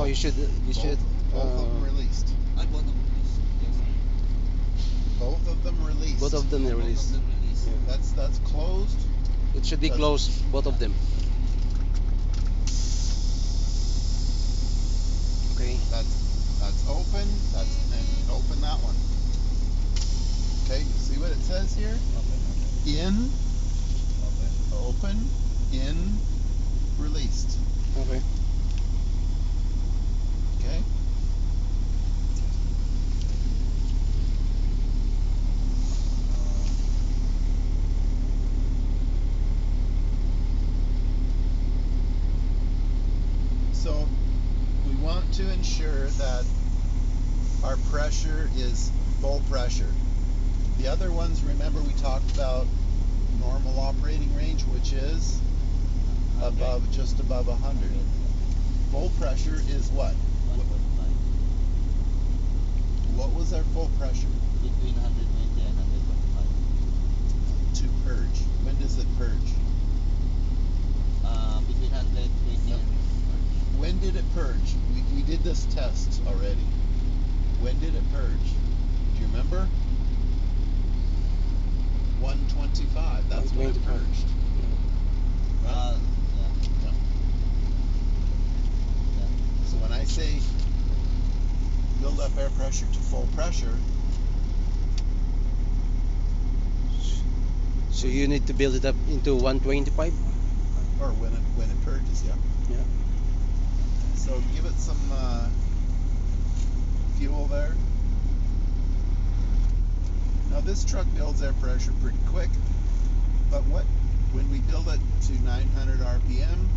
you should Both of them released. I both of them released. Yes. Both of them released. both of them Both released. of them released. Yeah. That's closed. It should be That's- closed, both of them. Okay. That's open. And open that one. Okay, you see what it says here? In, open, in, released. Okay. Okay? So we want to ensure that our pressure is full pressure. The other ones, remember we talked about normal operating range, which is just above 100. Full pressure is what? 1.5. What was our full pressure? Between 120 and 125. To purge. When does it purge? Between 120 and When did it purge? We did this test already. When did it purge? Do you remember? 125. That's when it 125. purged. Right? yeah. So when I say build up air pressure to full pressure, So you need to build it up into 125. or when it purges, yeah. Yeah. So give it some fuel there. Now this truck builds air pressure pretty quick, but when we build it to 900 RPM,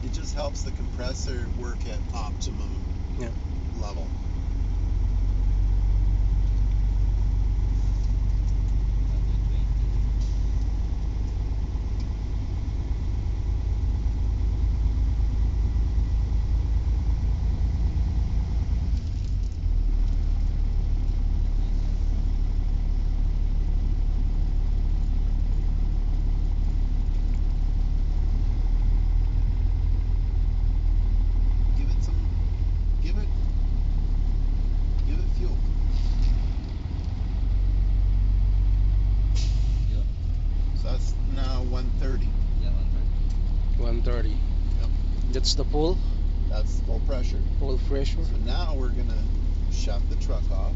it just helps the compressor work at optimum Yeah. level. Give it fuel. Yeah. So that's now 130. Yeah, 130. 130. Yep. That's the full That's full pressure. pressure. So now we're gonna shut the truck off,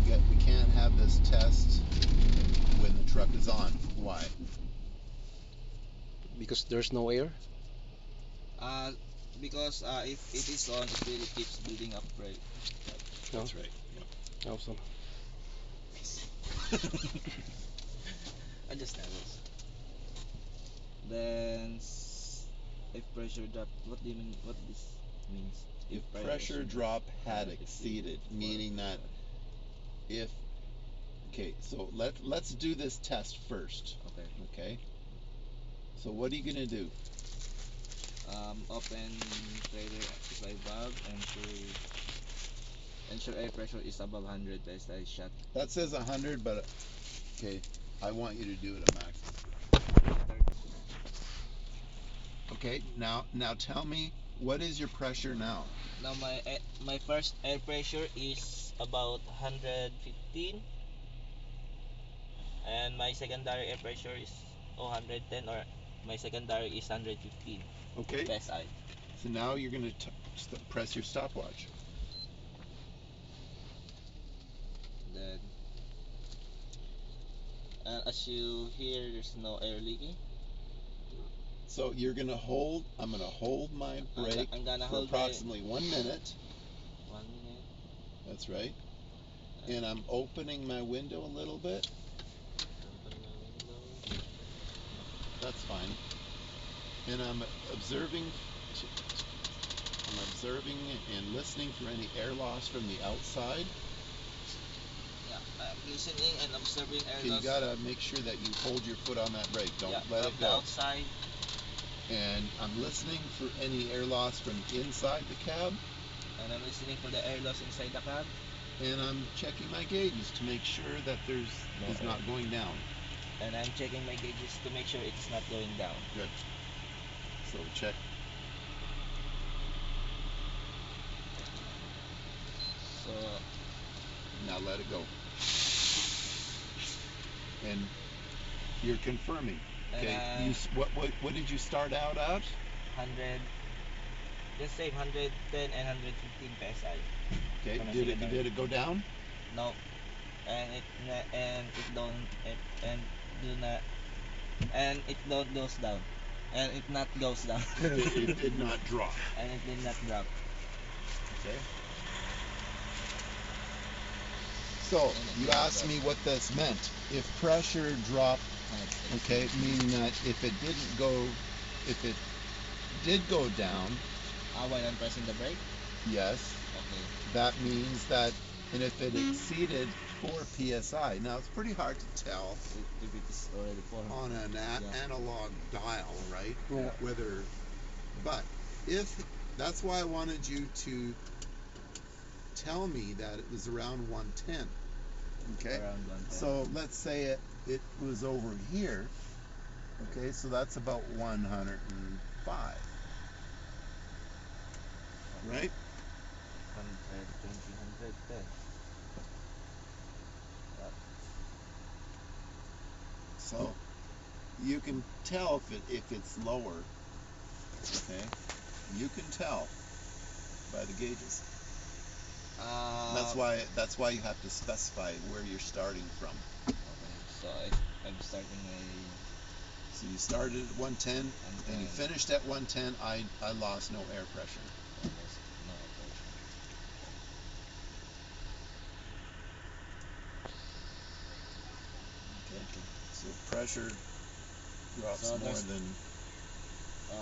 because we can't have this test when the truck is on. Why? Because there's no air. Because if it is on, it really keeps building up, right? That's right. Yep. Also. I just nervous. Then if pressure drop, what do you mean? What this means? If pressure drop had exceeded, meaning that if so let's do this test first. Okay. Okay. So what are you gonna do? Open trailer supply valve and to ensure air pressure is above 100 as I shut. That says 100, but okay, I want you to do it at maximum. Okay. Now tell me, what is your pressure now? Now my first air pressure is about 115, and my secondary air pressure is 110, or my secondary is 115 Okay. PSI. So now you're gonna press your stopwatch. Then as you hear, there's no air leaking. So you're gonna hold. I'm gonna hold my brake I'm gonna for hold approximately 1 minute. 1 minute. That's right. And I'm opening my window a little bit. Open my window. That's fine. And I'm observing. I'm observing and listening for any air loss from the outside. Yeah, I'm listening and observing air Okay, you loss. gotta make sure that you hold your foot on that brake. Don't Yeah, let from it the go. outside. And I'm listening for any air loss from inside the cab. And I'm listening for the air loss inside the cab. And I'm checking my gauges to make sure that it's not going down. And I'm checking my gauges to make sure it's not going down. Good. So check So Now let it go. And you're confirming. Okay. and What did you start out at? 100, just same 110 and 115 PSI. Okay. Gonna Did take it it did it go down? No, and it don't it, and do not and it don't goes down, and it not goes down, It did not drop. and it did not drop. Okay. So you asked me what this meant. If pressure dropped, okay, meaning that if it did go down, When I'm pressing the brake, yes, okay. that means that, and if it exceeded 4 psi, now it's pretty hard to tell If it is already 400. on an Yeah. analog dial, right? Yeah. But if that's why I wanted you to tell me that it was around 110. Okay. Around 110. So let's say it was over here. Okay, so that's about 105. Right? 120, 110. So you can tell if it's lower. Okay? You can tell by the gauges. That's why you have to specify where you're starting from. Okay, so I'm starting So you started at 110 and you 110. finished at 110. I lost no air pressure. Almost no pressure. Okay. So pressure drops So more than.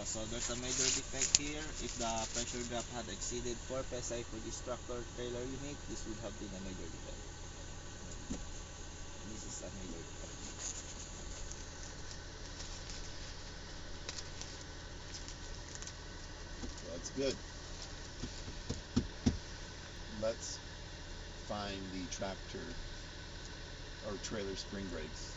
So there's a major defect here. If the pressure drop had exceeded 4 psi for this tractor trailer unit, this would have been a major defect. This is a major defect. That's good. Let's find the tractor or trailer spring brakes.